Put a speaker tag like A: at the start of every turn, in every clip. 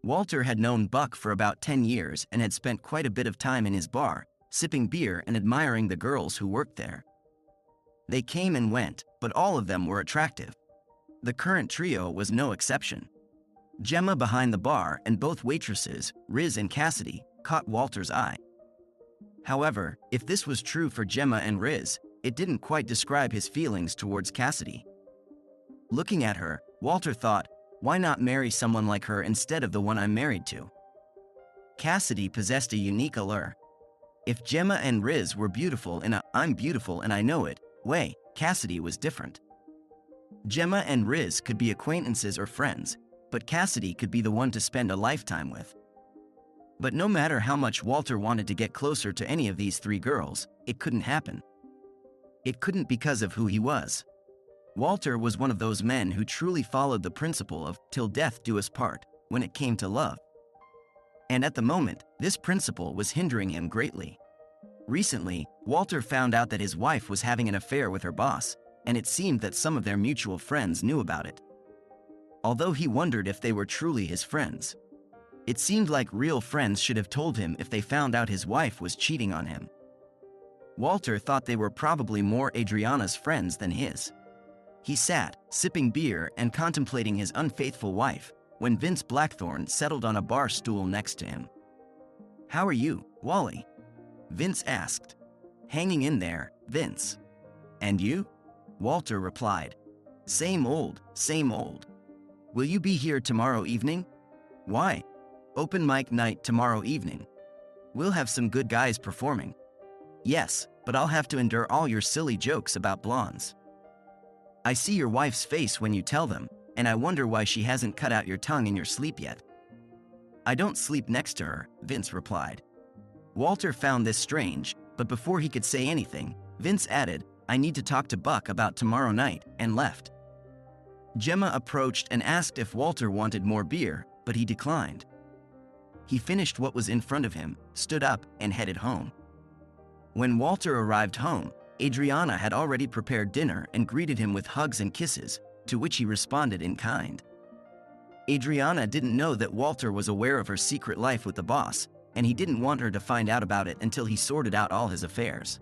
A: Walter had known Buck for about 10 years and had spent quite a bit of time in his bar, sipping beer and admiring the girls who worked there. They came and went, but all of them were attractive. The current trio was no exception. Gemma behind the bar and both waitresses, Riz and Cassidy, caught Walter's eye. However, if this was true for Gemma and Riz, it didn't quite describe his feelings towards Cassidy. Looking at her, Walter thought, why not marry someone like her instead of the one I'm married to? Cassidy possessed a unique allure. If Gemma and Riz were beautiful in a "I'm beautiful and I know it" way, Cassidy was different. Gemma and Riz could be acquaintances or friends, but Cassidy could be the one to spend a lifetime with. But no matter how much Walter wanted to get closer to any of these three girls, it couldn't happen. It couldn't because of who he was. Walter was one of those men who truly followed the principle of "till death do us part" when it came to love. And at the moment, this principle was hindering him greatly. Recently, Walter found out that his wife was having an affair with her boss, and it seemed that some of their mutual friends knew about it. Although he wondered if they were truly his friends. It seemed like real friends should have told him if they found out his wife was cheating on him. Walter thought they were probably more Adriana's friends than his. He sat, sipping beer and contemplating his unfaithful wife, when Vince Blackthorne settled on a bar stool next to him. "How are you, Wally?" Vince asked. "Hanging in there, Vince." "And you?" Walter replied. Same old, same old. Will you be here tomorrow evening?" "Why?" "Open mic night tomorrow evening. We'll have some good guys performing." "Yes, but I'll have to endure all your silly jokes about blondes." "I see your wife's face when you tell them, and I wonder why she hasn't cut out your tongue in your sleep yet." "I don't sleep next to her," Vince replied. Walter found this strange, but before he could say anything, Vince added, "I need to talk to Buck about tomorrow night," and left. Gemma approached and asked if Walter wanted more beer, but he declined. He finished what was in front of him, stood up, and headed home. When Walter arrived home, Adriana had already prepared dinner and greeted him with hugs and kisses, to which he responded in kind. Adriana didn't know that Walter was aware of her secret life with the boss, and he didn't want her to find out about it until he sorted out all his affairs.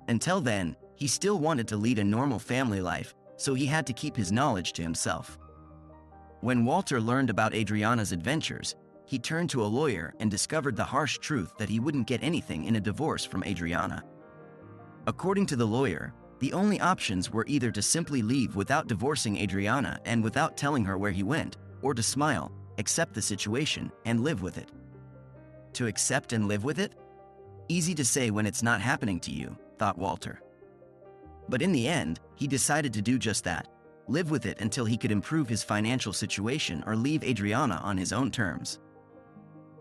A: Until then, he still wanted to lead a normal family life, so he had to keep his knowledge to himself. When Walter learned about Adriana's adventures, he turned to a lawyer and discovered the harsh truth that he wouldn't get anything in a divorce from Adriana. According to the lawyer, the only options were either to simply leave without divorcing Adriana and without telling her where he went, or to smile, accept the situation, and live with it. To accept and live with it? Easy to say when it's not happening to you, thought Walter. But in the end, he decided to do just that, live with it until he could improve his financial situation or leave Adriana on his own terms.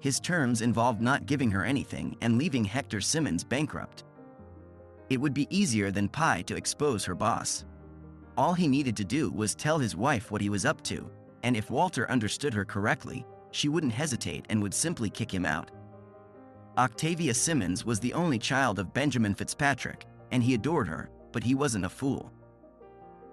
A: His terms involved not giving her anything and leaving Hector Simmons bankrupt. It would be easier than pie to expose her boss. All he needed to do was tell his wife what he was up to, and if Walter understood her correctly, she wouldn't hesitate and would simply kick him out. Octavia Simmons was the only child of Benjamin Fitzpatrick, and he adored her, but he wasn't a fool.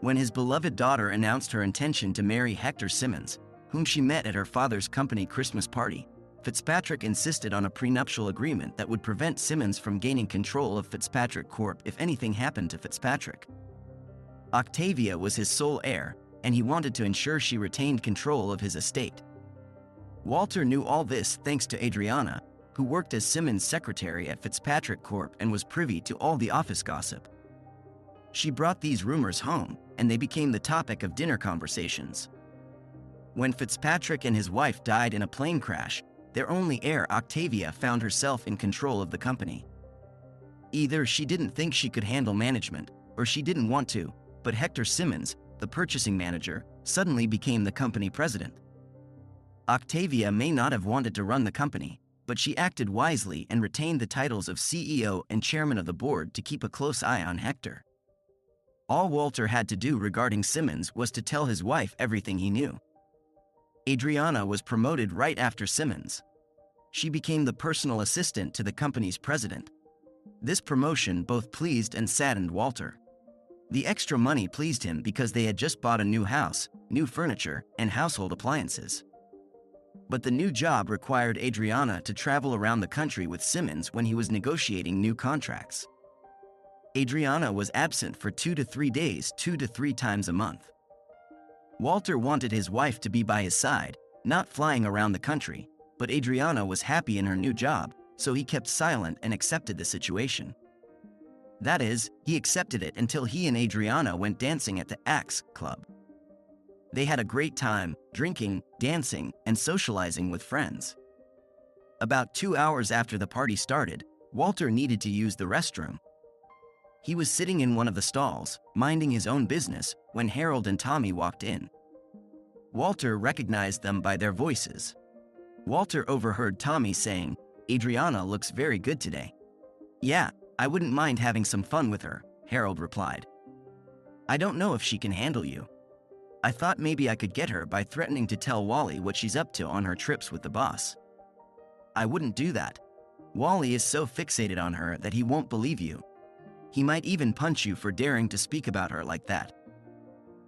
A: When his beloved daughter announced her intention to marry Hector Simmons, whom she met at her father's company Christmas party, Fitzpatrick insisted on a prenuptial agreement that would prevent Simmons from gaining control of Fitzpatrick Corp if anything happened to Fitzpatrick. Octavia was his sole heir, and he wanted to ensure she retained control of his estate. Walter knew all this thanks to Adriana, who worked as Simmons' secretary at Fitzpatrick Corp and was privy to all the office gossip. She brought these rumors home, and they became the topic of dinner conversations. When Fitzpatrick and his wife died in a plane crash, their only heir Octavia found herself in control of the company. Either she didn't think she could handle management, or she didn't want to, but Hector Simmons, the purchasing manager, suddenly became the company president. Octavia may not have wanted to run the company, but she acted wisely and retained the titles of CEO and chairman of the board to keep a close eye on Hector. All Walter had to do regarding Simmons was to tell his wife everything he knew. Adriana was promoted right after Simmons. She became the personal assistant to the company's president. This promotion both pleased and saddened Walter. The extra money pleased him because they had just bought a new house, new furniture, and household appliances. But the new job required Adriana to travel around the country with Simmons when he was negotiating new contracts. Adriana was absent for 2 to 3 days, 2 to 3 times a month. Walter wanted his wife to be by his side, not flying around the country, but Adriana was happy in her new job, so he kept silent and accepted the situation. That is, he accepted it until he and Adriana went dancing at the Axe Club. They had a great time, drinking, dancing, and socializing with friends. About 2 hours after the party started, Walter needed to use the restroom. He was sitting in one of the stalls, minding his own business, when Harold and Tommy walked in. Walter recognized them by their voices. Walter overheard Tommy saying, "Adriana looks very good today." "Yeah, I wouldn't mind having some fun with her," Harold replied. "I don't know if she can handle you. I thought maybe I could get her by threatening to tell Wally what she's up to on her trips with the boss." "I wouldn't do that. Wally is so fixated on her that he won't believe you. He might even punch you for daring to speak about her like that."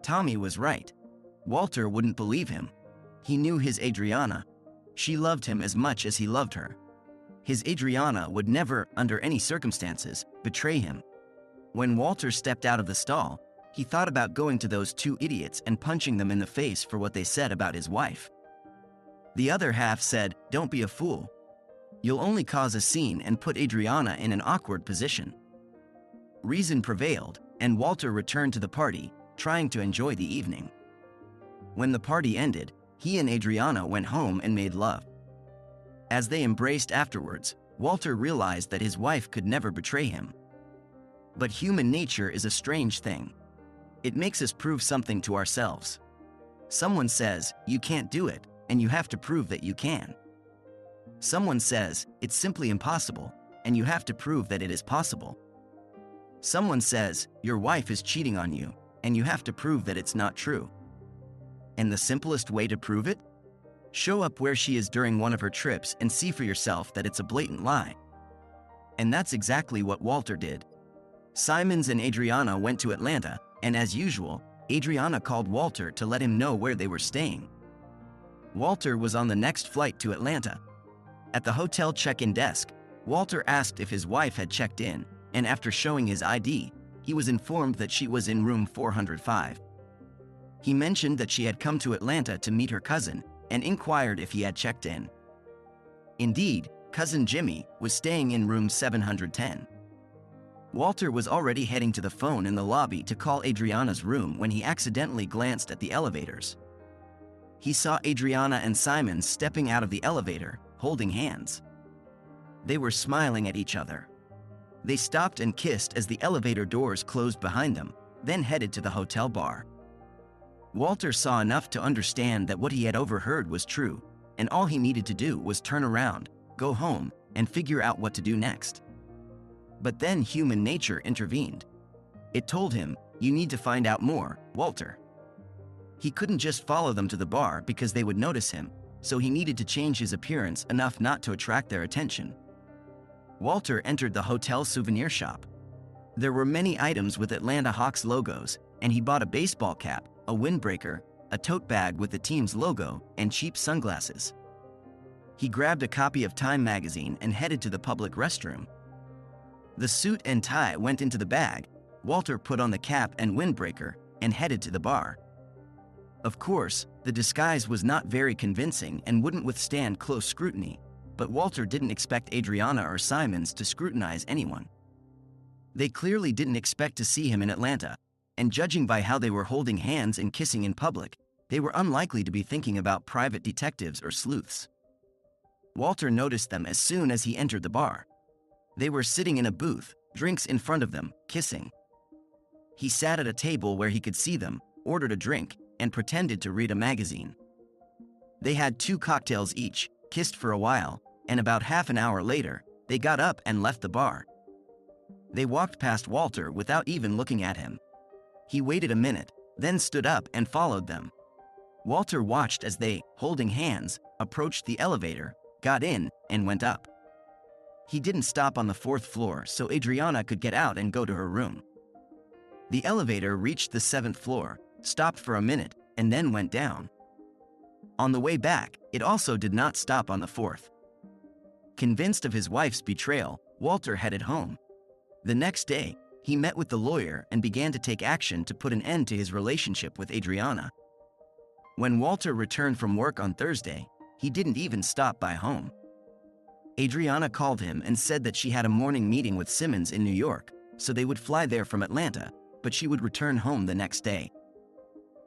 A: Tommy was right. Walter wouldn't believe him. He knew his Adriana. She loved him as much as he loved her. His Adriana would never, under any circumstances, betray him. When Walter stepped out of the stall, he thought about going to those 2 idiots and punching them in the face for what they said about his wife. The other half said, "Don't be a fool. You'll only cause a scene and put Adriana in an awkward position." Reason prevailed, and Walter returned to the party, trying to enjoy the evening. When the party ended, he and Adriana went home and made love. As they embraced afterwards, Walter realized that his wife could never betray him. But human nature is a strange thing. It makes us prove something to ourselves. Someone says, "You can't do it," and you have to prove that you can. Someone says, "It's simply impossible," and you have to prove that it is possible. Someone says, "Your wife is cheating on you," and you have to prove that it's not true. And the simplest way to prove it? Show up where she is during one of her trips and see for yourself that it's a blatant lie. And that's exactly what Walter did. Simons and Adriana went to Atlanta, and as usual, Adriana called Walter to let him know where they were staying. Walter was on the next flight to Atlanta. At the hotel check-in desk, Walter asked if his wife had checked in, and after showing his ID, he was informed that she was in room 405. He mentioned that she had come to Atlanta to meet her cousin and inquired if he had checked in. Indeed, cousin Jimmy was staying in room 710. Walter was already heading to the phone in the lobby to call Adriana's room when he accidentally glanced at the elevators. He saw Adriana and Simons stepping out of the elevator, holding hands. They were smiling at each other. They stopped and kissed as the elevator doors closed behind them, then headed to the hotel bar. Walter saw enough to understand that what he had overheard was true, and all he needed to do was turn around, go home, and figure out what to do next. But then human nature intervened. It told him, "You need to find out more, Walter." He couldn't just follow them to the bar because they would notice him, so he needed to change his appearance enough not to attract their attention. Walter entered the hotel souvenir shop. There were many items with Atlanta Hawks logos, and he bought a baseball cap, a windbreaker, a tote bag with the team's logo, and cheap sunglasses. He grabbed a copy of Time magazine and headed to the public restroom. The suit and tie went into the bag. Walter put on the cap and windbreaker and headed to the bar. Of course, the disguise was not very convincing and wouldn't withstand close scrutiny, but Walter didn't expect Adriana or Simons to scrutinize anyone. They clearly didn't expect to see him in Atlanta, and judging by how they were holding hands and kissing in public, they were unlikely to be thinking about private detectives or sleuths. Walter noticed them as soon as he entered the bar. They were sitting in a booth, drinks in front of them, kissing. He sat at a table where he could see them, ordered a drink, and pretended to read a magazine. They had 2 cocktails each, kissed for a while, and about half an hour later, they got up and left the bar. They walked past Walter without even looking at him. He waited a minute, then stood up and followed them. Walter watched as they, holding hands, approached the elevator, got in, and went up. He didn't stop on the 4th floor so Adriana could get out and go to her room. The elevator reached the 7th floor, stopped for a minute, and then went down. On the way back, it also did not stop on the 4th. Convinced of his wife's betrayal, Walter headed home. The next day, he met with the lawyer and began to take action to put an end to his relationship with Adriana. When Walter returned from work on Thursday, he didn't even stop by home. Adriana called him and said that she had a morning meeting with Simmons in New York, so they would fly there from Atlanta, but she would return home the next day.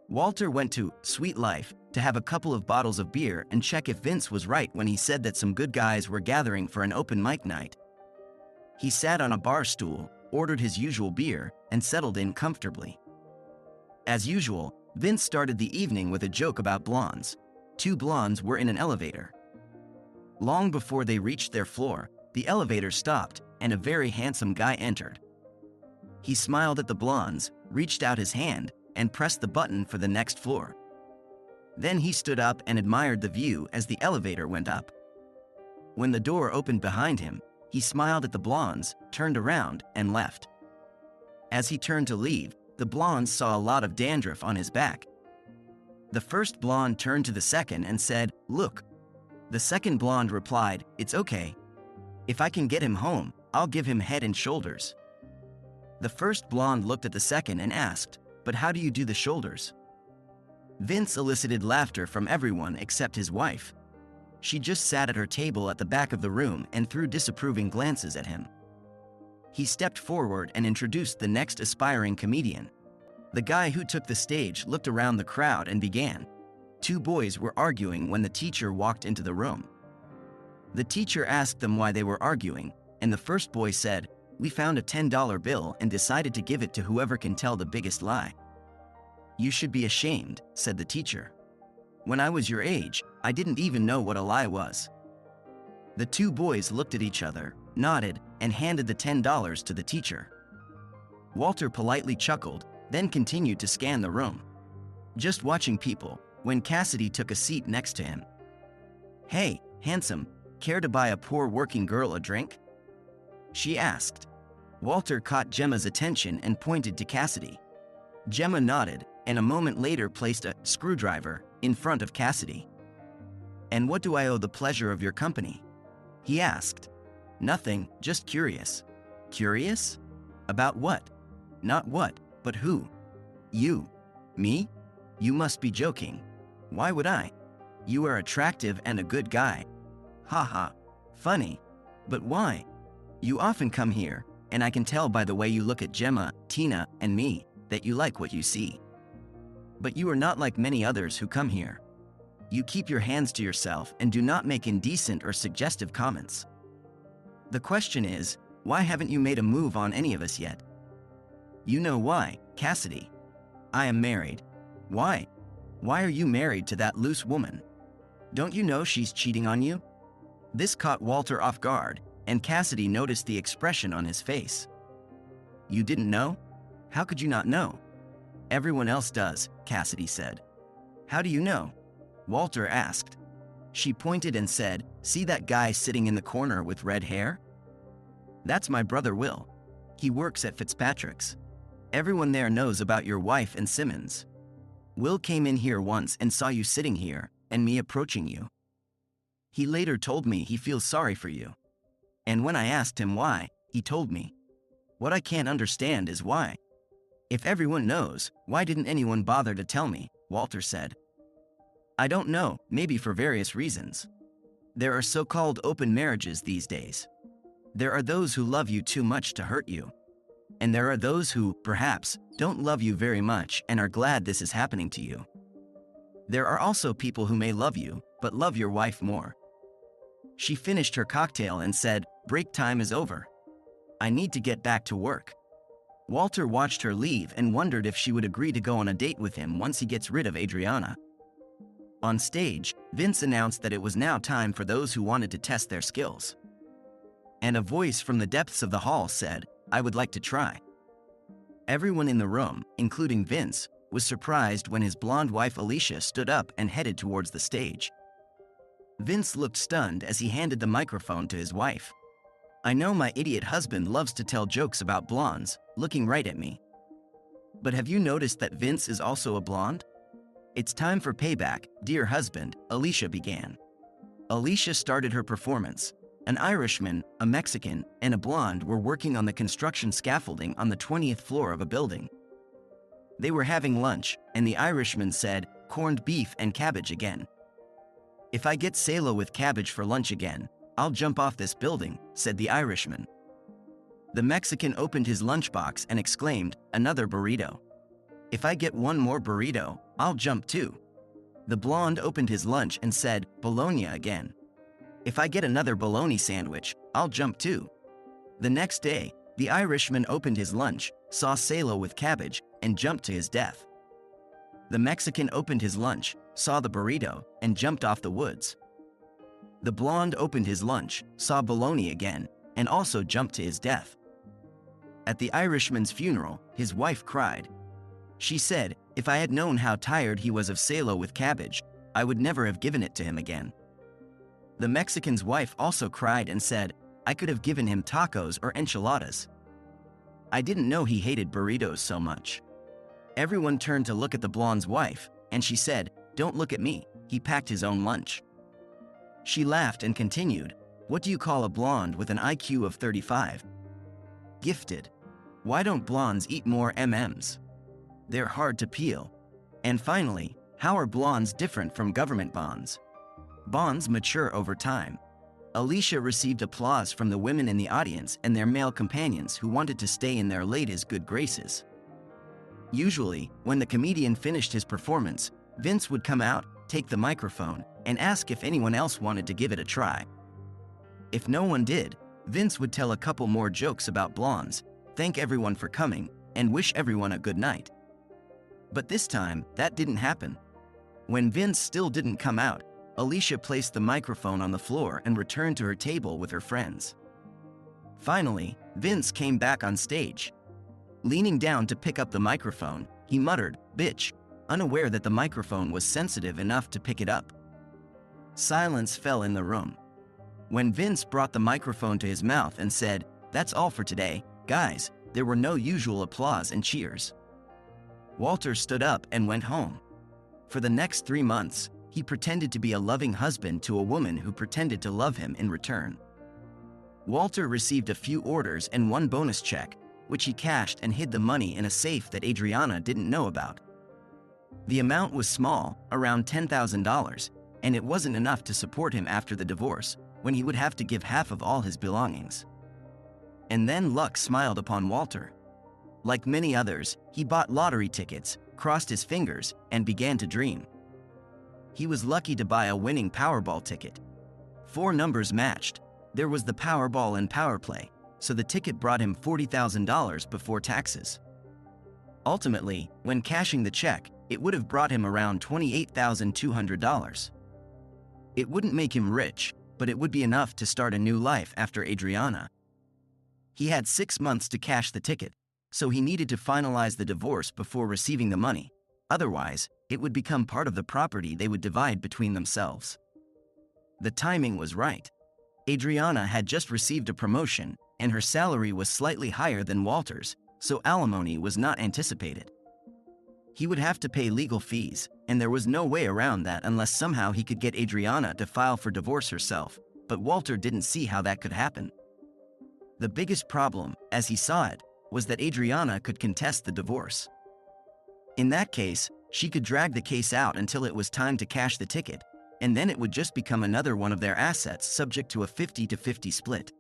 A: Walter went to Sweet Life to have a couple of bottles of beer and check if Vince was right when he said that some good guys were gathering for an open mic night. He sat on a bar stool, ordered his usual beer, and settled in comfortably. As usual, Vince started the evening with a joke about blondes. 2 blondes were in an elevator. Long before they reached their floor, the elevator stopped and a very handsome guy entered. He smiled at the blondes, reached out his hand, and pressed the button for the next floor. Then he stood up and admired the view as the elevator went up. When the door opened behind him, he smiled at the blondes, turned around, and left. As he turned to leave, the blondes saw a lot of dandruff on his back. The first blonde turned to the second and said, "Look." The second blonde replied, "It's okay. If I can get him home, I'll give him head and shoulders." The first blonde looked at the second and asked, "But how do you do the shoulders?" Vince elicited laughter from everyone except his wife. She just sat at her table at the back of the room and threw disapproving glances at him. He stepped forward and introduced the next aspiring comedian. The guy who took the stage looked around the crowd and began. 2 boys were arguing when the teacher walked into the room. The teacher asked them why they were arguing, and the first boy said, "We found a $10 bill and decided to give it to whoever can tell the biggest lie." "You should be ashamed," said the teacher. "When I was your age, I didn't even know what a lie was." The 2 boys looked at each other, nodded, and handed the $10 to the teacher. Walter politely chuckled, then continued to scan the room. Just watching people, when Cassidy took a seat next to him. "Hey, handsome, care to buy a poor working girl a drink?" she asked. Walter caught Gemma's attention and pointed to Cassidy. Gemma nodded, and a moment later placed a screwdriver in front of Cassidy. "And what do I owe the pleasure of your company?" he asked. "Nothing, just curious." "Curious? About what?" "Not what, but who." "You." "Me? You must be joking." "Why would I? You are attractive and a good guy." "Ha ha. Funny. But why? You often come here, and I can tell by the way you look at Gemma, Tina, and me, that you like what you see. But you are not like many others who come here. You keep your hands to yourself and do not make indecent or suggestive comments. The question is, why haven't you made a move on any of us yet?" "You know why, Cassidy. I am married." "Why? Why are you married to that loose woman? Don't you know she's cheating on you?" This caught Walter off guard, and Cassidy noticed the expression on his face. "You didn't know? How could you not know?" "Everyone else does," Cassidy said. "How do you know?" Walter asked. She pointed and said, "See that guy sitting in the corner with red hair? That's my brother Will. He works at Fitzpatrick's. Everyone there knows about your wife and Simmons. Will came in here once and saw you sitting here, and me approaching you. He later told me he feels sorry for you. And when I asked him why, he told me. What I can't understand is why. If everyone knows, why didn't anyone bother to tell me?" Walter said. "I don't know, maybe for various reasons. There are so-called open marriages these days. There are those who love you too much to hurt you. And there are those who, perhaps, don't love you very much and are glad this is happening to you. There are also people who may love you, but love your wife more." She finished her cocktail and said, "Break time is over. I need to get back to work." Walter watched her leave and wondered if she would agree to go on a date with him once he gets rid of Adriana. On stage, Vince announced that it was now time for those who wanted to test their skills. And a voice from the depths of the hall said, "I would like to try." Everyone in the room, including Vince, was surprised when his blonde wife Alicia stood up and headed towards the stage. Vince looked stunned as he handed the microphone to his wife. "I know my idiot husband loves to tell jokes about blondes," looking right at me. "But have you noticed that Vince is also a blonde?" "It's time for payback, dear husband," Alicia began. Alicia started her performance. An Irishman, a Mexican, and a blonde were working on the construction scaffolding on the 20th floor of a building. They were having lunch, and the Irishman said, "Corned beef and cabbage again. If I get salo with cabbage for lunch again, I'll jump off this building," said the Irishman. The Mexican opened his lunchbox and exclaimed, "Another burrito. If I get one more burrito, I'll jump too." The blonde opened his lunch and said, "Bologna again. If I get another bologna sandwich, I'll jump too." The next day, the Irishman opened his lunch, saw salo with cabbage, and jumped to his death. The Mexican opened his lunch, saw the burrito, and jumped off the woods. The blonde opened his lunch, saw bologna again, and also jumped to his death. At the Irishman's funeral, his wife cried. She said, "If I had known how tired he was of salo with cabbage, I would never have given it to him again." The Mexican's wife also cried and said, "I could have given him tacos or enchiladas. I didn't know he hated burritos so much." Everyone turned to look at the blonde's wife, and she said, "Don't look at me, he packed his own lunch." She laughed and continued, "What do you call a blonde with an IQ of 35? Gifted. Why don't blondes eat more M&Ms? They're hard to peel. And finally, how are blondes different from government bonds? Bonds mature over time." Alicia received applause from the women in the audience and their male companions who wanted to stay in their lady's good graces. Usually, when the comedian finished his performance, Vince would come out, take the microphone, and ask if anyone else wanted to give it a try. If no one did, Vince would tell a couple more jokes about blondes, thank everyone for coming, and wish everyone a good night. But this time, that didn't happen. When Vince still didn't come out, Alicia placed the microphone on the floor and returned to her table with her friends. Finally, Vince came back on stage. Leaning down to pick up the microphone, he muttered, "Bitch," unaware that the microphone was sensitive enough to pick it up. Silence fell in the room. When Vince brought the microphone to his mouth and said, "That's all for today, guys," there were no usual applause and cheers. Walter stood up and went home. For the next 3 months, he pretended to be a loving husband to a woman who pretended to love him in return. Walter received a few orders and one bonus check, which he cashed and hid the money in a safe that Adriana didn't know about. The amount was small, around $10,000, and it wasn't enough to support him after the divorce, when he would have to give half of all his belongings. And then luck smiled upon Walter. Like many others, he bought lottery tickets, crossed his fingers, and began to dream. He was lucky to buy a winning Powerball ticket. 4 numbers matched. There was the Powerball and Power Play, so the ticket brought him $40,000 before taxes. Ultimately, when cashing the check, it would have brought him around $28,200. It wouldn't make him rich, but it would be enough to start a new life after Adriana. He had 6 months to cash the ticket, so he needed to finalize the divorce before receiving the money. Otherwise, it would become part of the property they would divide between themselves. The timing was right. Adriana had just received a promotion, and her salary was slightly higher than Walter's, so alimony was not anticipated. He would have to pay legal fees, and there was no way around that unless somehow he could get Adriana to file for divorce herself, but Walter didn't see how that could happen. The biggest problem, as he saw it, was that Adriana could contest the divorce. In that case, she could drag the case out until it was time to cash the ticket, and then it would just become another one of their assets subject to a 50-50 split.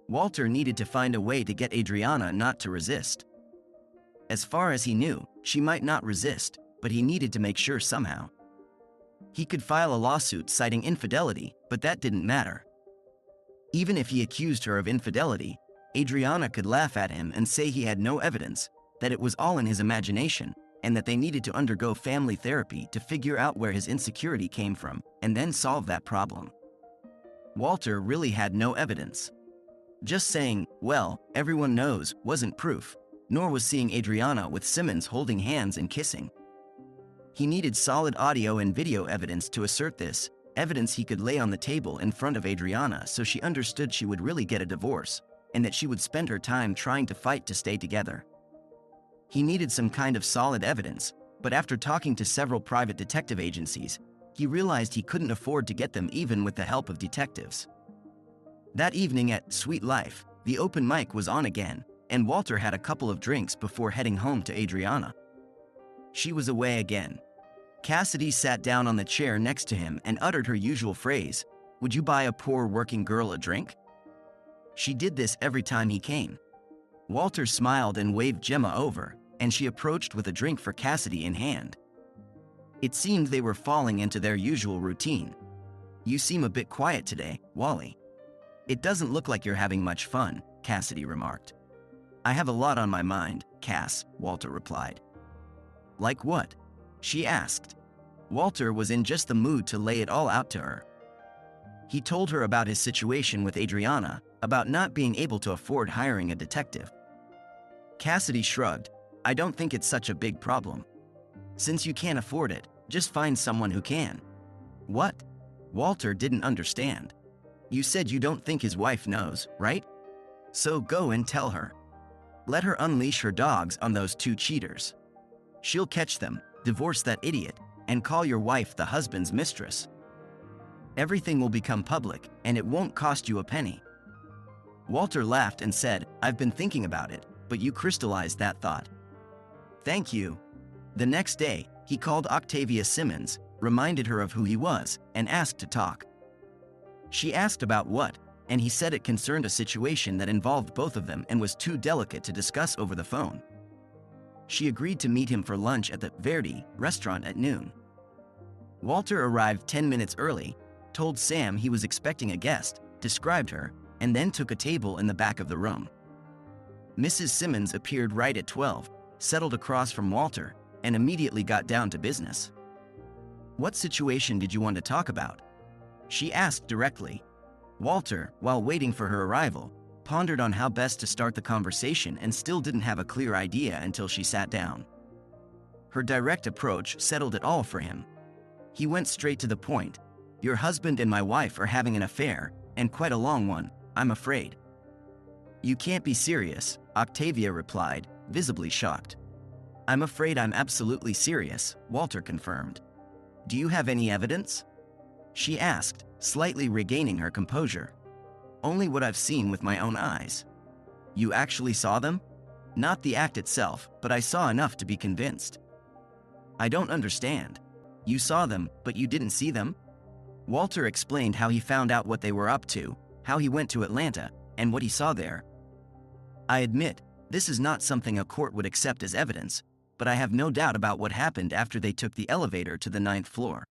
A: Walter needed to find a way to get Adriana not to resist. As far as he knew, she might not resist, but he needed to make sure somehow. He could file a lawsuit citing infidelity, but that didn't matter. Even if he accused her of infidelity, Adriana could laugh at him and say he had no evidence, that it was all in his imagination, and that they needed to undergo family therapy to figure out where his insecurity came from, and then solve that problem. Walter really had no evidence. Just saying, "Well, everyone knows," wasn't proof, nor was seeing Adriana with Simmons holding hands and kissing. He needed solid audio and video evidence to assert this, evidence he could lay on the table in front of Adriana so she understood she would really get a divorce, and that she would spend her time trying to fight to stay together. He needed some kind of solid evidence, but after talking to several private detective agencies, he realized he couldn't afford to get them even with the help of detectives. That evening at Sweet Life, the open mic was on again, and Walter had a couple of drinks before heading home to Adriana. She was away again. Cassidy sat down on the chair next to him and uttered her usual phrase, "Would you buy a poor working girl a drink?" She did this every time he came. Walter smiled and waved Gemma over, and she approached with a drink for Cassidy in hand. It seemed they were falling into their usual routine. "You seem a bit quiet today, Wally." "It doesn't look like you're having much fun," Cassidy remarked. "I have a lot on my mind, Cass," Walter replied. "Like what?" she asked. Walter was in just the mood to lay it all out to her. He told her about his situation with Adriana, about not being able to afford hiring a detective. Cassidy shrugged. "I don't think it's such a big problem. Since you can't afford it, just find someone who can." "What?" Walter didn't understand. "You said you don't think his wife knows, right? So go and tell her. Let her unleash her dogs on those two cheaters. She'll catch them, divorce that idiot, and call your wife the husband's mistress. Everything will become public, and it won't cost you a penny." Walter laughed and said, "I've been thinking about it, but you crystallized that thought. Thank you." The next day, he called Octavia Simmons, reminded her of who he was, and asked to talk. She asked about what, and he said it concerned a situation that involved both of them and was too delicate to discuss over the phone. She agreed to meet him for lunch at the Verdi restaurant at noon. Walter arrived 10 minutes early, told Sam he was expecting a guest, described her, and then took a table in the back of the room. Mrs. Simmons appeared right at 12, settled across from Walter, and immediately got down to business. "What situation did you want to talk about?" she asked directly. Walter, while waiting for her arrival, pondered on how best to start the conversation and still didn't have a clear idea until she sat down. Her direct approach settled it all for him. He went straight to the point. "Your husband and my wife are having an affair, and quite a long one, I'm afraid." "You can't be serious," Octavia replied, visibly shocked. "I'm afraid I'm absolutely serious," Walter confirmed. "Do you have any evidence?" she asked, slightly regaining her composure. "Only what I've seen with my own eyes." "You actually saw them?" "Not the act itself, but I saw enough to be convinced." "I don't understand. You saw them, but you didn't see them?" Walter explained how he found out what they were up to, how he went to Atlanta, and what he saw there. "I admit, this is not something a court would accept as evidence, but I have no doubt about what happened after they took the elevator to the 9th floor."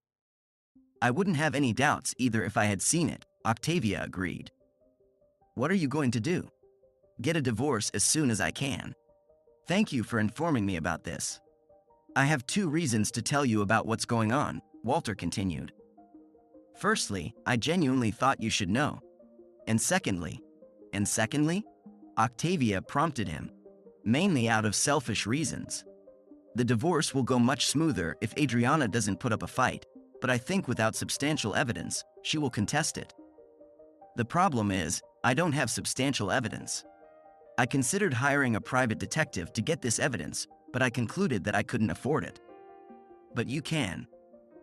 A: "I wouldn't have any doubts either if I had seen it," Octavia agreed. "What are you going to do?" "Get a divorce as soon as I can." "Thank you for informing me about this." "I have 2 reasons to tell you about what's going on," Walter continued. "Firstly, I genuinely thought you should know. And secondly, Octavia prompted him. "Mainly out of selfish reasons. The divorce will go much smoother if Adriana doesn't put up a fight, but I think without substantial evidence, she will contest it. The problem is, I don't have substantial evidence. I considered hiring a private detective to get this evidence, but I concluded that I couldn't afford it." "But you can."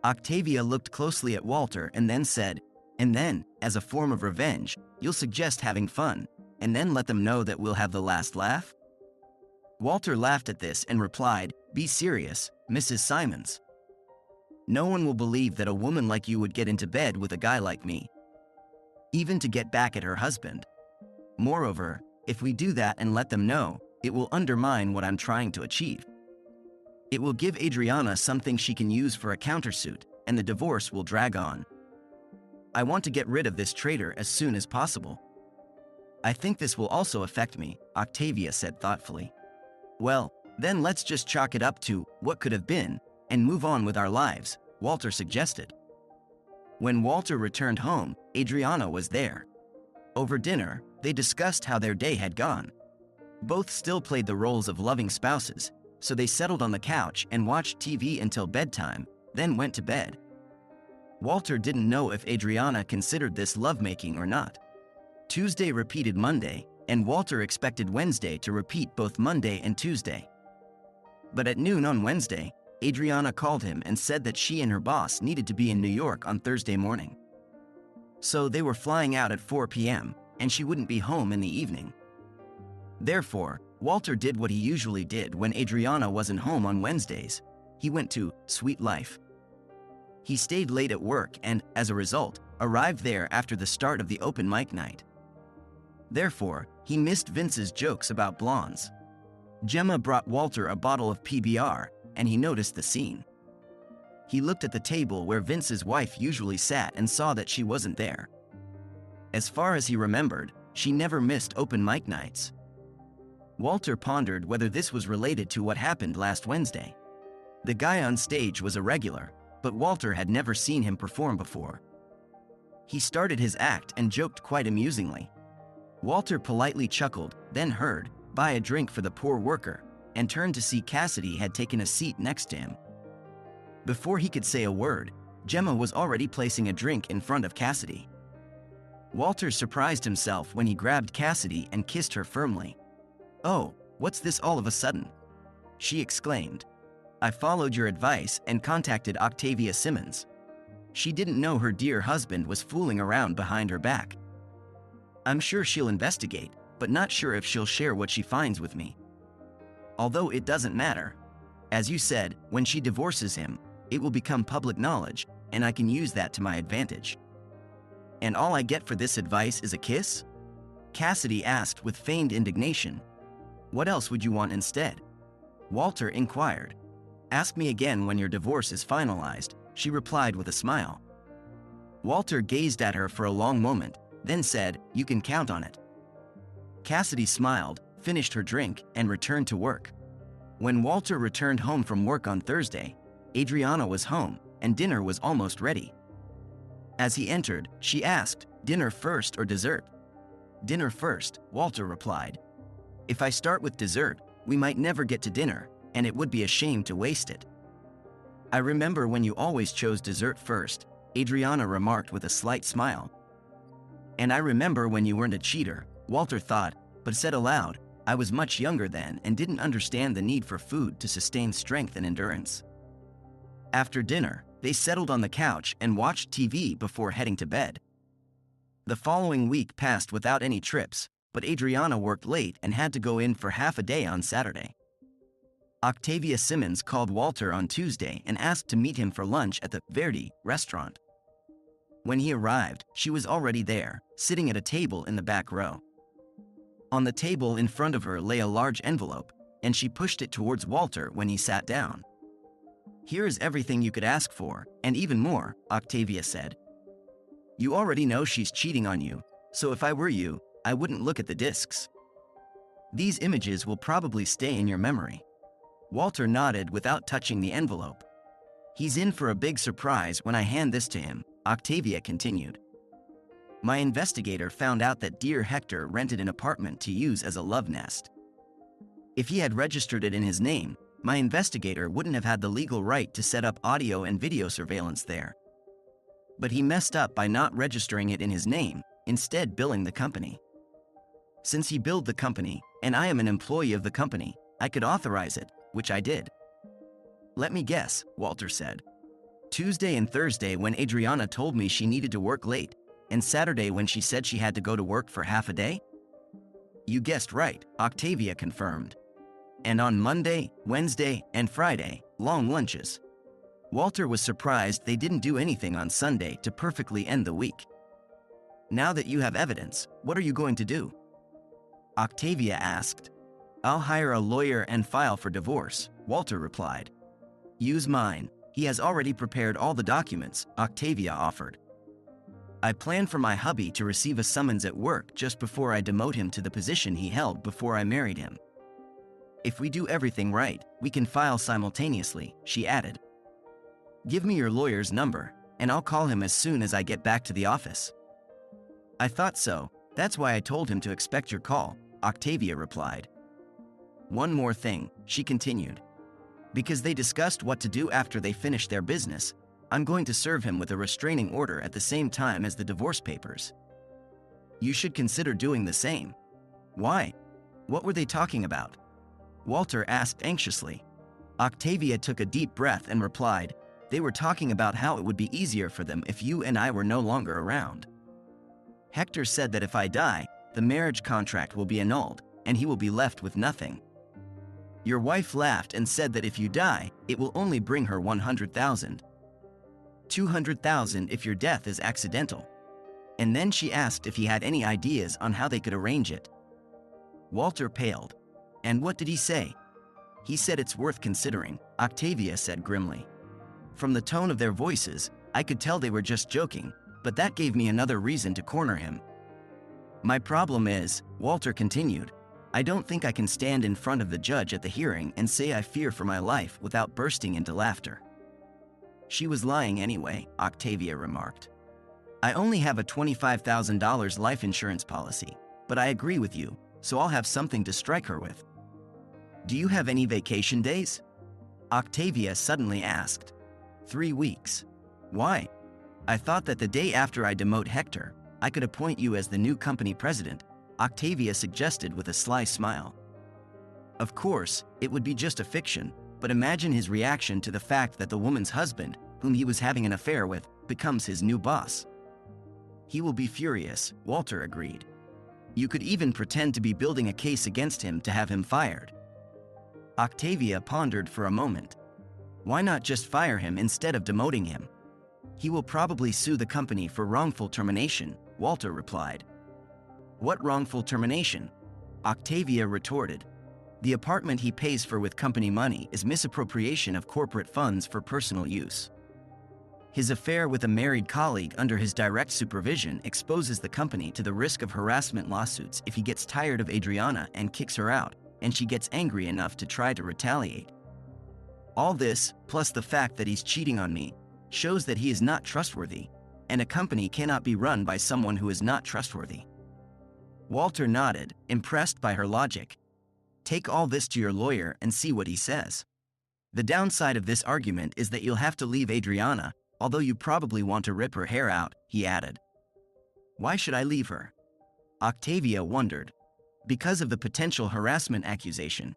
A: Octavia looked closely at Walter and then said, "And then, as a form of revenge, you'll suggest having fun, and then let them know that we'll have the last laugh?" Walter laughed at this and replied, "Be serious, Mrs. Simons. No one will believe that a woman like you would get into bed with a guy like me, even to get back at her husband. Moreover, if we do that and let them know, it will undermine what I'm trying to achieve. It will give Adriana something she can use for a countersuit, and the divorce will drag on. I want to get rid of this traitor as soon as possible." "I think this will also affect me," Octavia said thoughtfully. "Well, then let's just chalk it up to what could have been, and move on with our lives," Walter suggested. When Walter returned home, Adriana was there. Over dinner, they discussed how their day had gone. Both still played the roles of loving spouses, so they settled on the couch and watched TV until bedtime, then went to bed. Walter didn't know if Adriana considered this lovemaking or not. Tuesday repeated Monday, and Walter expected Wednesday to repeat both Monday and Tuesday. But at noon on Wednesday, Adriana called him and said that she and her boss needed to be in New York on Thursday morning. So they were flying out at 4 p.m., and she wouldn't be home in the evening. Therefore, Walter did what he usually did when Adriana wasn't home on Wednesdays. He went to Sweet Life. He stayed late at work and, as a result, arrived there after the start of the open mic night. Therefore, he missed Vince's jokes about blondes. Gemma brought Walter a bottle of PBR, and he noticed the scene. He looked at the table where Vince's wife usually sat and saw that she wasn't there. As far as he remembered, she never missed open mic nights. Walter pondered whether this was related to what happened last Wednesday. The guy on stage was a regular, but Walter had never seen him perform before. He started his act and joked quite amusingly. Walter politely chuckled, then heard, "Buy a drink for the poor worker," and turned to see Cassidy had taken a seat next to him. Before he could say a word, Gemma was already placing a drink in front of Cassidy. Walter surprised himself when he grabbed Cassidy and kissed her firmly. "Oh, what's this all of a sudden?" she exclaimed. "I followed your advice and contacted Octavia Simmons. She didn't know her dear husband was fooling around behind her back. I'm sure she'll investigate, but not sure if she'll share what she finds with me. Although it doesn't matter. As you said, when she divorces him, it will become public knowledge, and I can use that to my advantage. And all I get for this advice is a kiss?" Cassidy asked with feigned indignation. "What else would you want instead?" Walter inquired. "Ask me again when your divorce is finalized," she replied with a smile. Walter gazed at her for a long moment, then said, "You can count on it." Cassidy smiled, finished her drink, and returned to work. When Walter returned home from work on Thursday, Adriana was home, and dinner was almost ready. As he entered, she asked, "Dinner first or dessert?" "Dinner first," Walter replied. "If I start with dessert, we might never get to dinner, and it would be a shame to waste it." "I remember when you always chose dessert first," Adriana remarked with a slight smile. "And I remember when you weren't a cheater," Walter thought, but said aloud, "I was much younger then and didn't understand the need for food to sustain strength and endurance." After dinner, they settled on the couch and watched TV before heading to bed. The following week passed without any trips, but Adriana worked late and had to go in for half a day on Saturday. Octavia Simmons called Walter on Tuesday and asked to meet him for lunch at the Verdi restaurant. When he arrived, she was already there, sitting at a table in the back row. On the table in front of her lay a large envelope, and she pushed it towards Walter when he sat down. "Here is everything you could ask for, and even more," Octavia said. "You already know she's cheating on you, so if I were you, I wouldn't look at the discs. These images will probably stay in your memory." Walter nodded without touching the envelope. "He's in for a big surprise when I hand this to him," Octavia continued. "My investigator found out that dear Hector rented an apartment to use as a love nest. If he had registered it in his name, my investigator wouldn't have had the legal right to set up audio and video surveillance there. But he messed up by not registering it in his name, instead billing the company. Since he billed the company, and I am an employee of the company, I could authorize it, which I did." "Let me guess," Walter said. "Tuesday and Thursday when Adriana told me she needed to work late, and Saturday when she said she had to go to work for half a day?" "You guessed right," Octavia confirmed. "And on Monday, Wednesday, and Friday, long lunches." Walter was surprised they didn't do anything on Sunday to perfectly end the week. "Now that you have evidence, what are you going to do?" Octavia asked. "I'll hire a lawyer and file for divorce," Walter replied. "Use mine. He has already prepared all the documents," Octavia offered. "I plan for my hubby to receive a summons at work just before I demote him to the position he held before I married him. If we do everything right, we can file simultaneously," she added. "Give me your lawyer's number, and I'll call him as soon as I get back to the office." "I thought so. That's why I told him to expect your call," Octavia replied. "One more thing," she continued. "Because they discussed what to do after they finished their business, I'm going to serve him with a restraining order at the same time as the divorce papers. You should consider doing the same." "Why? What were they talking about?" Walter asked anxiously. Octavia took a deep breath and replied, "They were talking about how it would be easier for them if you and I were no longer around. Hector said that if I die, the marriage contract will be annulled, and he will be left with nothing. Your wife laughed and said that if you die, it will only bring her 100,000. 200,000 if your death is accidental. And then she asked if he had any ideas on how they could arrange it." Walter paled. "And what did he say?" "He said it's worth considering," Octavia said grimly. From the tone of their voices, I could tell they were just joking, but that gave me another reason to corner him. "My problem is," Walter continued, "I don't think I can stand in front of the judge at the hearing and say I fear for my life without bursting into laughter." "She was lying anyway," Octavia remarked. "I only have a $25,000 life insurance policy, but I agree with you, so I'll have something to strike her with." "Do you have any vacation days?" Octavia suddenly asked. 3 weeks. "Why?" "I thought that the day after I demote Hector, I could appoint you as the new company president," Octavia suggested with a sly smile. Of course, it would be just a fiction, but imagine his reaction to the fact that the woman's husband, whom he was having an affair with, becomes his new boss. "He will be furious," Walter agreed. "You could even pretend to be building a case against him to have him fired." Octavia pondered for a moment. "Why not just fire him instead of demoting him?" "He will probably sue the company for wrongful termination," Walter replied. "What wrongful termination?" Octavia retorted. "The apartment he pays for with company money is misappropriation of corporate funds for personal use. His affair with a married colleague under his direct supervision exposes the company to the risk of harassment lawsuits if he gets tired of Adriana and kicks her out, and she gets angry enough to try to retaliate. All this, plus the fact that he's cheating on me, shows that he is not trustworthy, and a company cannot be run by someone who is not trustworthy." Walter nodded, impressed by her logic. "Take all this to your lawyer and see what he says. The downside of this argument is that you'll have to leave Adriana, although you probably want to rip her hair out," he added. "Why should I leave her?" Octavia wondered. "Because of the potential harassment accusation.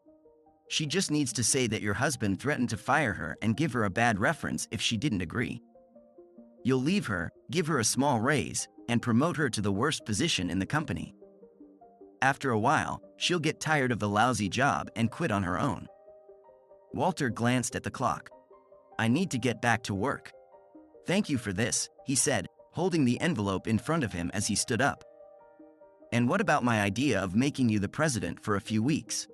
A: She just needs to say that your husband threatened to fire her and give her a bad reference if she didn't agree. You'll leave her, give her a small raise, and promote her to the worst position in the company. After a while, she'll get tired of the lousy job and quit on her own." Walter glanced at the clock. "I need to get back to work." "Thank you for this," he said, holding the envelope in front of him as he stood up. "And what about my idea of making you the president for a few weeks?"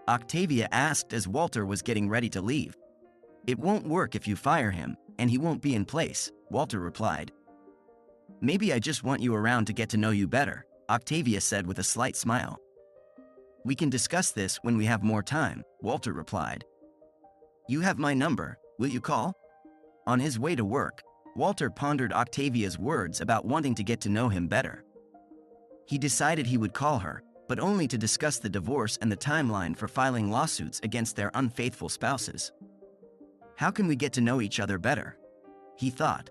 A: Octavia asked as Walter was getting ready to leave. "It won't work if you fire him, and he won't be in place," Walter replied. "Maybe I just want you around to get to know you better," Octavia said with a slight smile. "We can discuss this when we have more time," Walter replied. "You have my number, will you call?" On his way to work, Walter pondered Octavia's words about wanting to get to know him better. He decided he would call her, but only to discuss the divorce and the timeline for filing lawsuits against their unfaithful spouses. "How can we get to know each other better?" he thought.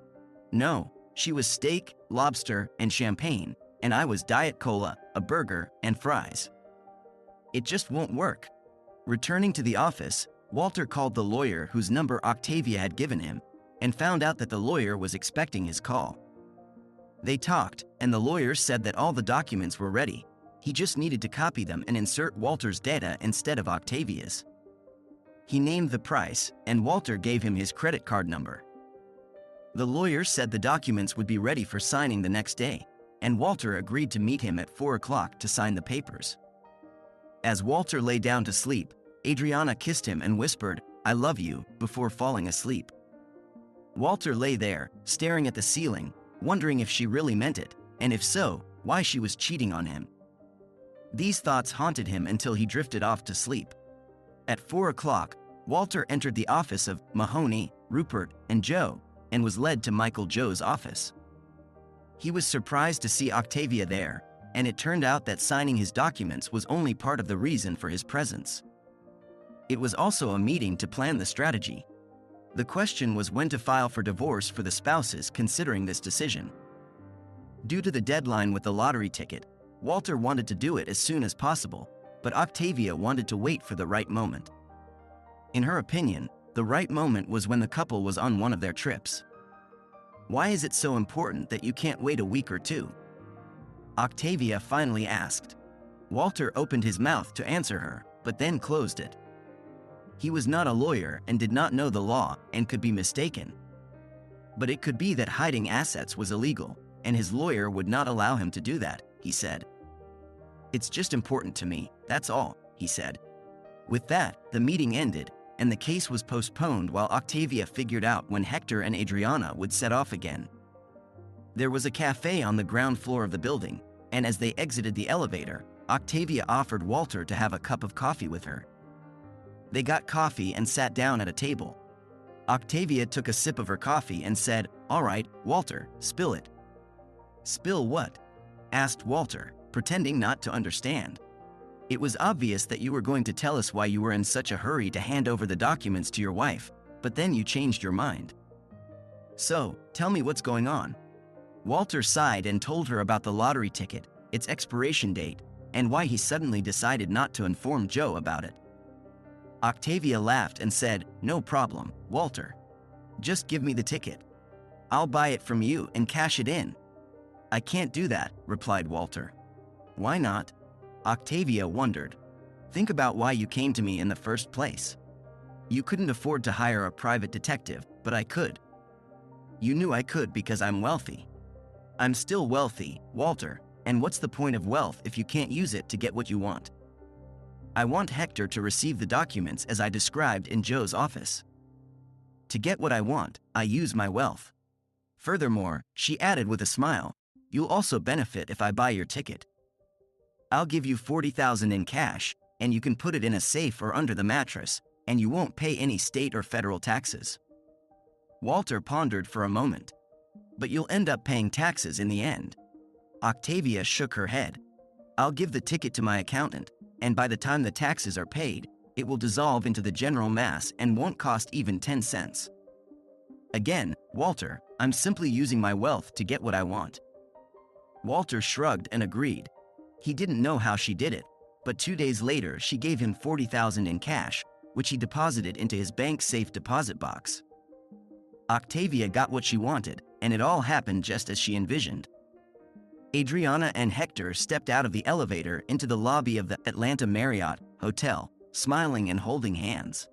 A: No, she was steak, lobster, and champagne, and I was Diet Cola, a burger, and fries. It just won't work. Returning to the office, Walter called the lawyer whose number Octavia had given him, and found out that the lawyer was expecting his call. They talked, and the lawyer said that all the documents were ready. He just needed to copy them and insert Walter's data instead of Octavia's. He named the price, and Walter gave him his credit card number. The lawyer said the documents would be ready for signing the next day, and Walter agreed to meet him at 4 o'clock to sign the papers. As Walter lay down to sleep, Adriana kissed him and whispered, "I love you," before falling asleep. Walter lay there, staring at the ceiling, wondering if she really meant it, and if so, why she was cheating on him. These thoughts haunted him until he drifted off to sleep. At 4 o'clock, Walter entered the office of Mahoney, Rupert, and Joe, and was led to Michael Joe's office. He was surprised to see Octavia there, and it turned out that signing his documents was only part of the reason for his presence. It was also a meeting to plan the strategy. The question was when to file for divorce for the spouses considering this decision. Due to the deadline with the lottery ticket, Walter wanted to do it as soon as possible, but Octavia wanted to wait for the right moment. In her opinion, the right moment was when the couple was on one of their trips. Why is it so important that you can't wait a week or two? Octavia finally asked. Walter opened his mouth to answer her, but then closed it. He was not a lawyer and did not know the law and could be mistaken. But it could be that hiding assets was illegal, and his lawyer would not allow him to do that, he said. It's just important to me, that's all, he said. With that, the meeting ended, and the case was postponed while Octavia figured out when Hector and Adriana would set off again. There was a cafe on the ground floor of the building, and as they exited the elevator, Octavia offered Walter to have a cup of coffee with her. They got coffee and sat down at a table. Octavia took a sip of her coffee and said, "All right, Walter, spill it." "Spill what?" asked Walter, pretending not to understand. "It was obvious that you were going to tell us why you were in such a hurry to hand over the documents to your wife, but then you changed your mind. So, tell me what's going on." Walter sighed and told her about the lottery ticket, its expiration date, and why he suddenly decided not to inform Joe about it. Octavia laughed and said, "No problem, Walter. Just give me the ticket. I'll buy it from you and cash it in." "I can't do that," replied Walter. "Why not?" Octavia wondered. "Think about why you came to me in the first place. You couldn't afford to hire a private detective, but I could. You knew I could because I'm wealthy. I'm still wealthy, Walter, and what's the point of wealth if you can't use it to get what you want? I want Hector to receive the documents as I described in Joe's office. To get what I want, I use my wealth. Furthermore," she added with a smile, "you'll also benefit if I buy your ticket. I'll give you $40,000 in cash, and you can put it in a safe or under the mattress, and you won't pay any state or federal taxes." Walter pondered for a moment. "But you'll end up paying taxes in the end." Octavia shook her head. "I'll give the ticket to my accountant, and by the time the taxes are paid, it will dissolve into the general mass and won't cost even 10 cents. Again, Walter, I'm simply using my wealth to get what I want." Walter shrugged and agreed. He didn't know how she did it, but 2 days later she gave him $40,000 in cash, which he deposited into his bank safe deposit box. Octavia got what she wanted, and it all happened just as she envisioned. Adriana and Hector stepped out of the elevator into the lobby of the Atlanta Marriott Hotel, smiling and holding hands.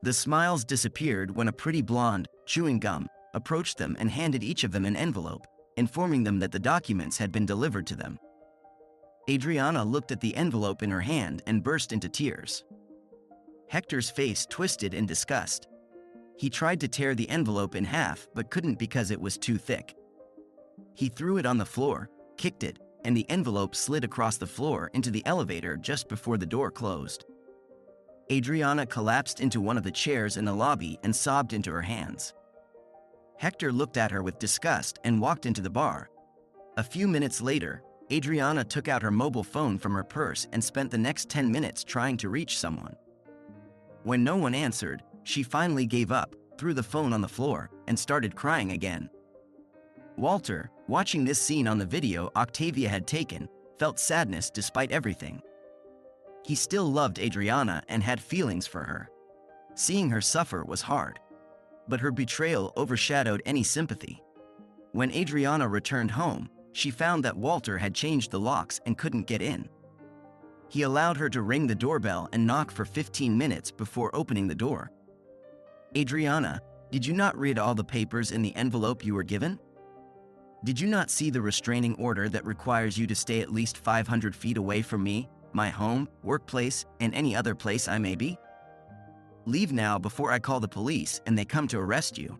A: The smiles disappeared when a pretty blonde, chewing gum, approached them and handed each of them an envelope, informing them that the documents had been delivered to them. Adriana looked at the envelope in her hand and burst into tears. Hector's face twisted in disgust. He tried to tear the envelope in half but couldn't because it was too thick. He threw it on the floor, kicked it, and the envelope slid across the floor into the elevator just before the door closed. Adriana collapsed into one of the chairs in the lobby and sobbed into her hands. Hector looked at her with disgust and walked into the bar. A few minutes later, Adriana took out her mobile phone from her purse and spent the next 10 minutes trying to reach someone. When no one answered, she finally gave up, threw the phone on the floor, and started crying again. Walter, watching this scene on the video Octavia had taken, felt sadness despite everything. He still loved Adriana and had feelings for her. Seeing her suffer was hard. But her betrayal overshadowed any sympathy. When Adriana returned home, she found that Walter had changed the locks and couldn't get in. He allowed her to ring the doorbell and knock for 15 minutes before opening the door. "Adriana, did you not read all the papers in the envelope you were given? Did you not see the restraining order that requires you to stay at least 500 feet away from me, my home, workplace, and any other place I may be? Leave now before I call the police and they come to arrest you.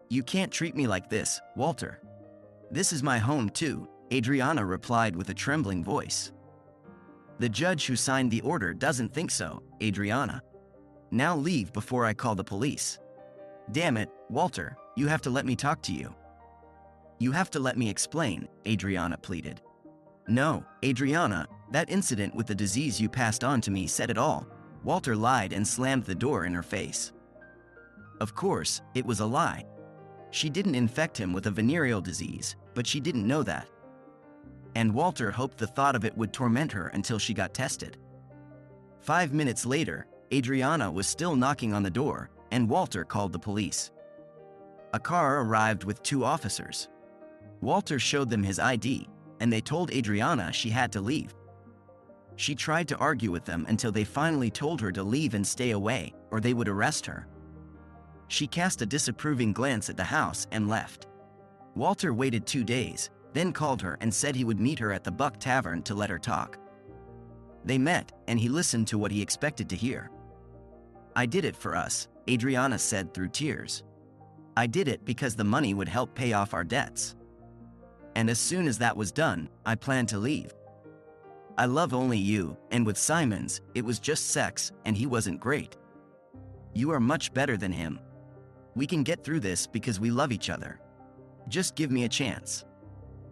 A: You can't treat me like this, Walter." "This is my home too," Adriana replied with a trembling voice. "The judge who signed the order doesn't think so, Adriana. Now leave before I call the police." "Damn it, Walter, you have to let me talk to you." "You have to let me explain," Adriana pleaded. "No, Adriana, that incident with the disease you passed on to me said it all." Walter lied and slammed the door in her face. Of course, it was a lie. She didn't infect him with a venereal disease, but she didn't know that. And Walter hoped the thought of it would torment her until she got tested. 5 minutes later, Adriana was still knocking on the door, and Walter called the police. A car arrived with 2 officers. Walter showed them his ID, and they told Adriana she had to leave. She tried to argue with them until they finally told her to leave and stay away, or they would arrest her. She cast a disapproving glance at the house and left. Walter waited 2 days, then called her and said he would meet her at the Buck Tavern to let her talk. They met, and he listened to what he expected to hear. "I did it for us," Adriana said through tears. "I did it because the money would help pay off our debts. And as soon as that was done, I planned to leave. I love only you, and with Simons, it was just sex, and he wasn't great. You are much better than him. We can get through this because we love each other. Just give me a chance."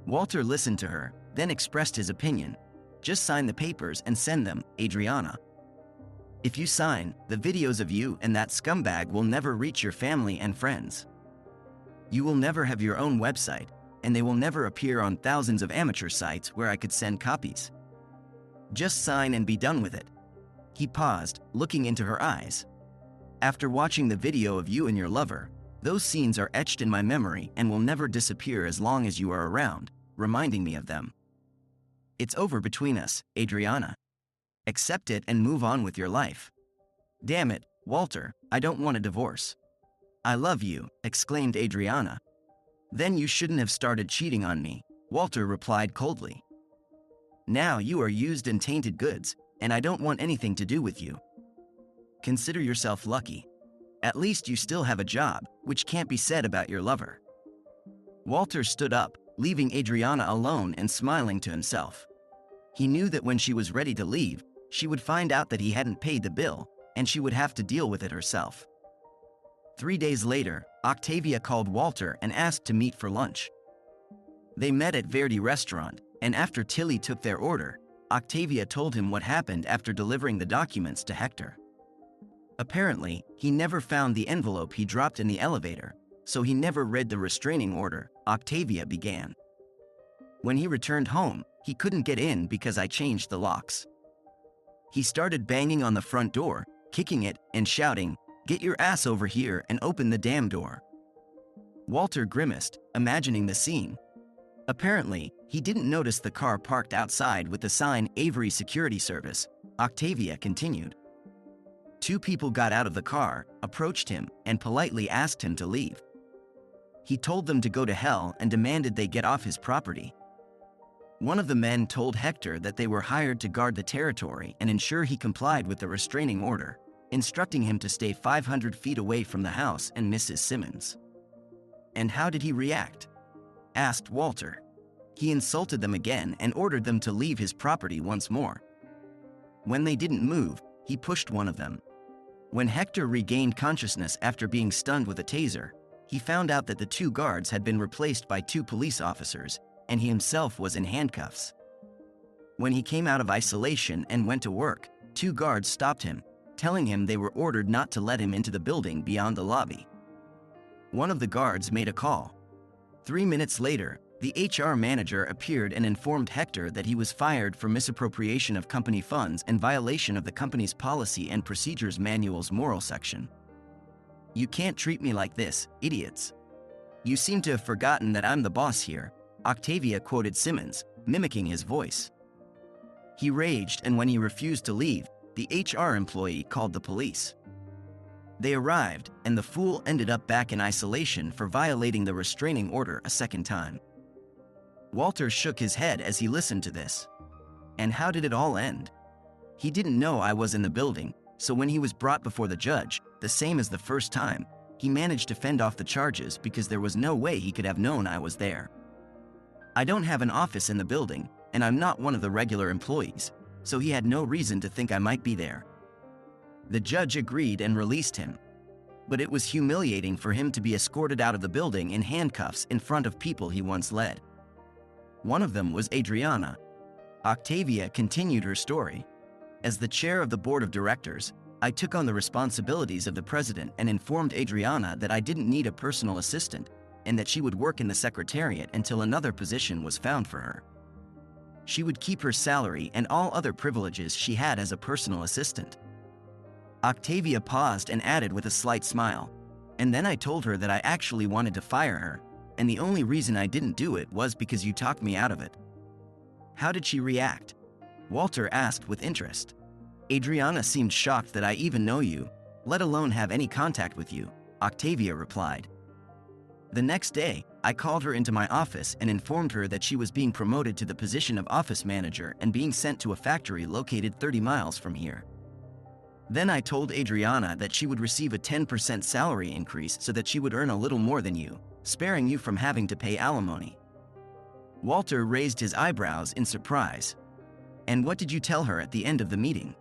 A: Walter listened to her, then expressed his opinion. "Just sign the papers and send them, Adriana. If you sign, the videos of you and that scumbag will never reach your family and friends. You will never have your own website, and they will never appear on thousands of amateur sites where I could send copies. Just sign and be done with it." He paused, looking into her eyes. "After watching the video of you and your lover, those scenes are etched in my memory and will never disappear as long as you are around, reminding me of them. It's over between us, Adriana. Accept it and move on with your life." "Damn it, Walter, I don't want a divorce." "I love you," exclaimed Adriana. "Then you shouldn't have started cheating on me," Walter replied coldly. "Now you are used and tainted goods, and I don't want anything to do with you. Consider yourself lucky. At least you still have a job, which can't be said about your lover." Walter stood up, leaving Adriana alone and smiling to himself. He knew that when she was ready to leave, she would find out that he hadn't paid the bill, and she would have to deal with it herself. 3 days later, Octavia called Walter and asked to meet for lunch. They met at Verdi restaurant, and after Tilly took their order, Octavia told him what happened after delivering the documents to Hector. Apparently, he never found the envelope he dropped in the elevator, so he never read the restraining order, Octavia began. "When he returned home, he couldn't get in because I changed the locks. He started banging on the front door, kicking it, and shouting, 'Get your ass over here and open the damn door.'" Walter grimaced, imagining the scene. Apparently, he didn't notice the car parked outside with the sign Avery Security Service. Octavia continued. 2 people got out of the car, approached him, and politely asked him to leave. He told them to go to hell and demanded they get off his property. One of the men told Hector that they were hired to guard the territory and ensure he complied with the restraining order, instructing him to stay 500 feet away from the house and Mrs. Simmons. "And how did he react?" asked Walter. "He insulted them again and ordered them to leave his property once more. When they didn't move, he pushed one of them. When Hector regained consciousness after being stunned with a taser, he found out that the 2 guards had been replaced by 2 police officers, and he himself was in handcuffs. When he came out of isolation and went to work, 2 guards stopped him, telling him they were ordered not to let him into the building beyond the lobby. One of the guards made a call. 3 minutes later, the HR manager appeared and informed Hector that he was fired for misappropriation of company funds and violation of the company's policy and procedures manual's moral section. "You can't treat me like this, idiots. You seem to have forgotten that I'm the boss here," Octavia quoted Simmons, mimicking his voice. He raged, and when he refused to leave, the HR employee called the police. They arrived, and the fool ended up back in isolation for violating the restraining order a second time. Walter shook his head as he listened to this. "And how did it all end?" "He didn't know I was in the building, so when he was brought before the judge, the same as the first time, he managed to fend off the charges because there was no way he could have known I was there. I don't have an office in the building, and I'm not one of the regular employees, so he had no reason to think I might be there." The judge agreed and released him. But it was humiliating for him to be escorted out of the building in handcuffs in front of people he once led. One of them was Adriana. Octavia continued her story. "As the chair of the board of directors, I took on the responsibilities of the president and informed Adriana that I didn't need a personal assistant and that she would work in the secretariat until another position was found for her. She would keep her salary and all other privileges she had as a personal assistant. Octavia paused and added with a slight smile. And then I told her that I actually wanted to fire her, and the only reason I didn't do it was because you talked me out of it. How did she react? Walter asked with interest. Adriana seemed shocked that I even know you, let alone have any contact with you, Octavia replied. The next day, I called her into my office and informed her that she was being promoted to the position of office manager and being sent to a factory located 30 miles from here. Then I told Adriana that she would receive a 10% salary increase so that she would earn a little more than you, sparing you from having to pay alimony. Walter raised his eyebrows in surprise. And what did you tell her at the end of the meeting?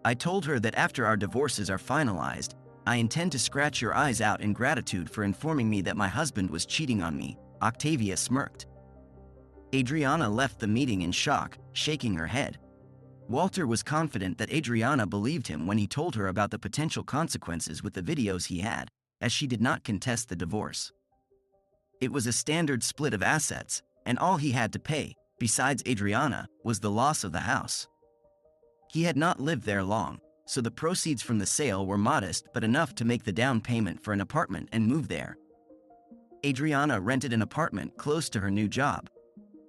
A: I told her that after our divorces are finalized, I intend to scratch your eyes out in gratitude for informing me that my husband was cheating on me, Octavia smirked. Adriana left the meeting in shock, shaking her head. Walter was confident that Adriana believed him when he told her about the potential consequences with the videos he had, as she did not contest the divorce. It was a standard split of assets, and all he had to pay, besides Adriana, was the loss of the house. He had not lived there long, so the proceeds from the sale were modest but enough to make the down payment for an apartment and move there. Adriana rented an apartment close to her new job.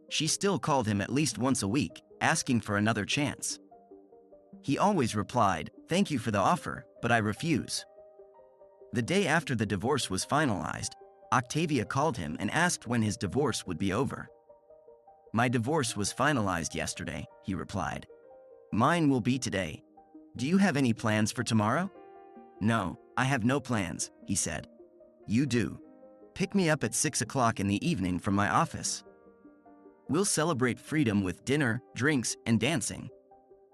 A: She still called him at least once a week, asking for another chance. He always replied, "Thank you for the offer, but I refuse." The day after the divorce was finalized, Octavia called him and asked when his divorce would be over. "My divorce was finalized yesterday," he replied. "Mine will be today. Do you have any plans for tomorrow?" "No, I have no plans," he said. "You do. Pick me up at 6 o'clock in the evening from my office. We'll celebrate freedom with dinner, drinks, and dancing."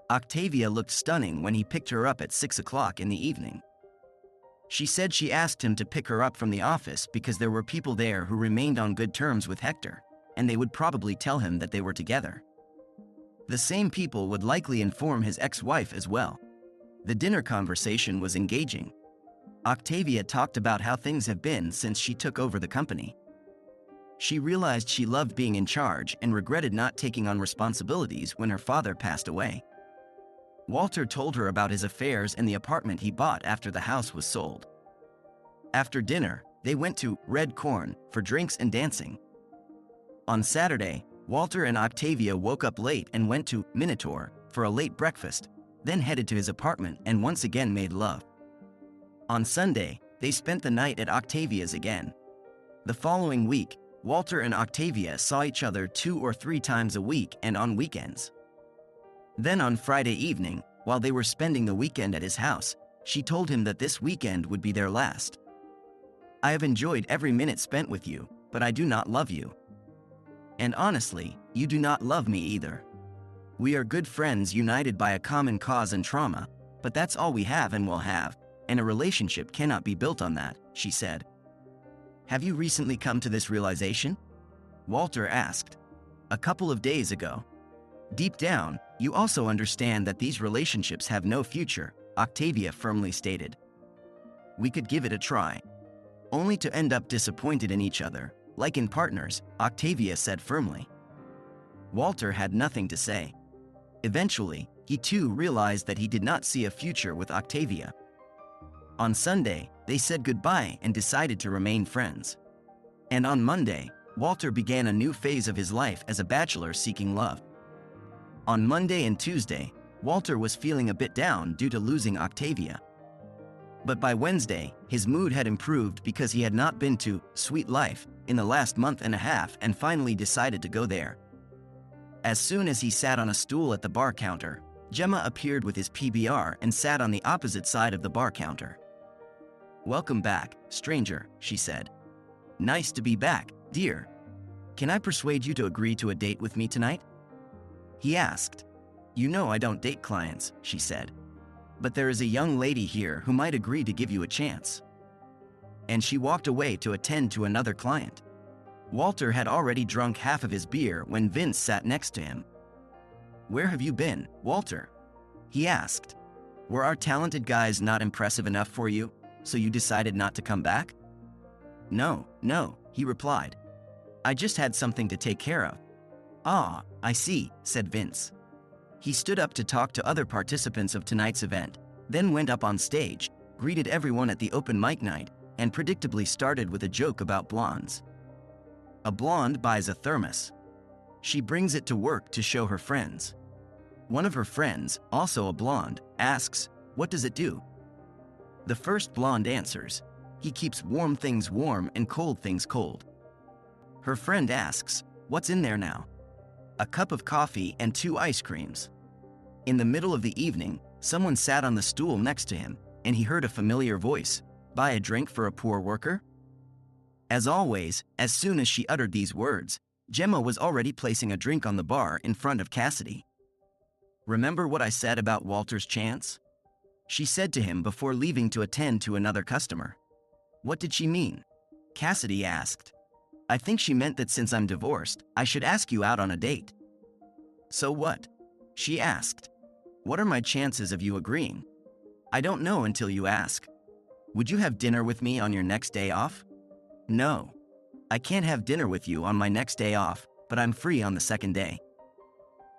A: Octavia looked stunning when he picked her up at 6 o'clock in the evening. She said she asked him to pick her up from the office because there were people there who remained on good terms with Hector, and they would probably tell him that they were together. The same people would likely inform his ex-wife as well. The dinner conversation was engaging. Octavia talked about how things have been since she took over the company. She realized she loved being in charge and regretted not taking on responsibilities when her father passed away. Walter told her about his affairs and the apartment he bought after the house was sold. After dinner, they went to Red Corn for drinks and dancing. On Saturday, Walter and Octavia woke up late and went to Minotaur for a late breakfast, then headed to his apartment and once again made love. On Sunday, they spent the night at Octavia's again. The following week, Walter and Octavia saw each other 2 or 3 times a week and on weekends. Then on Friday evening, while they were spending the weekend at his house, she told him that this weekend would be their last. "I have enjoyed every minute spent with you, but I do not love you. And honestly, you do not love me either. We are good friends united by a common cause and trauma, but that's all we have and will have, and a relationship cannot be built on that," she said. "Have you recently come to this realization?" Walter asked. "A couple of days ago." "Deep down, you also understand that these relationships have no future," Octavia firmly stated. "We could give it a try. Only to end up disappointed in each other, like in partners," Octavia said firmly. Walter had nothing to say. Eventually, he too realized that he did not see a future with Octavia. On Sunday, they said goodbye and decided to remain friends. And on Monday, Walter began a new phase of his life as a bachelor seeking love. On Monday and Tuesday, Walter was feeling a bit down due to losing Octavia. But by Wednesday, his mood had improved because he had not been to Sweet Life in the last month and a half and finally decided to go there. As soon as he sat on a stool at the bar counter, Gemma appeared with his PBR and sat on the opposite side of the bar counter. "Welcome back, stranger," she said. "Nice to be back, dear. Can I persuade you to agree to a date with me tonight?" He asked. "You know I don't date clients," she said. "But there is a young lady here who might agree to give you a chance." And she walked away to attend to another client. Walter had already drunk half of his beer when Vince sat next to him. "Where have you been, Walter?" he asked. "Were our talented guys not impressive enough for you, so you decided not to come back?" No, he replied. "I just had something to take care of." "Ah, I see," said Vince. He stood up to talk to other participants of tonight's event. then went up on stage, greeted everyone at the open mic night, and predictably started with a joke about blondes. A blonde buys a thermos. She brings it to work to show her friends. One of her friends, also a blonde, asks, "What does it do?" The first blonde answers, "He keeps warm things warm and cold things cold." Her friend asks, "What's in there now?" "A cup of coffee and 2 ice creams." In the middle of the evening, someone sat on the stool next to him, and he heard a familiar voice, "Buy a drink for a poor worker?" As always, as soon as she uttered these words, Gemma was already placing a drink on the bar in front of Cassidy. "Remember what I said about Walter's chance?" she said to him before leaving to attend to another customer. "What did she mean?" Cassidy asked. "I think she meant that since I'm divorced, I should ask you out on a date." "So what?" she asked. "What are my chances of you agreeing?" "I don't know until you ask." "Would you have dinner with me on your next day off?" "No. I can't have dinner with you on my next day off, but I'm free on the second day."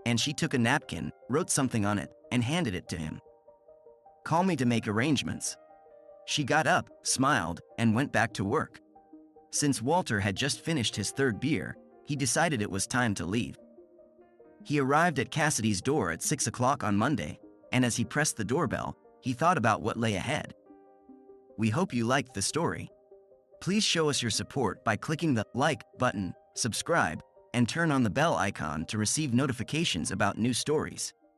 A: And she took a napkin, wrote something on it, and handed it to him. "Call me to make arrangements." She got up, smiled, and went back to work. Since Walter had just finished his 3rd beer, he decided it was time to leave. He arrived at Cassidy's door at 6 o'clock on Monday, and as he pressed the doorbell, he thought about what lay ahead. We hope you liked the story. Please show us your support by clicking the like button, subscribe, and turn on the bell icon to receive notifications about new stories.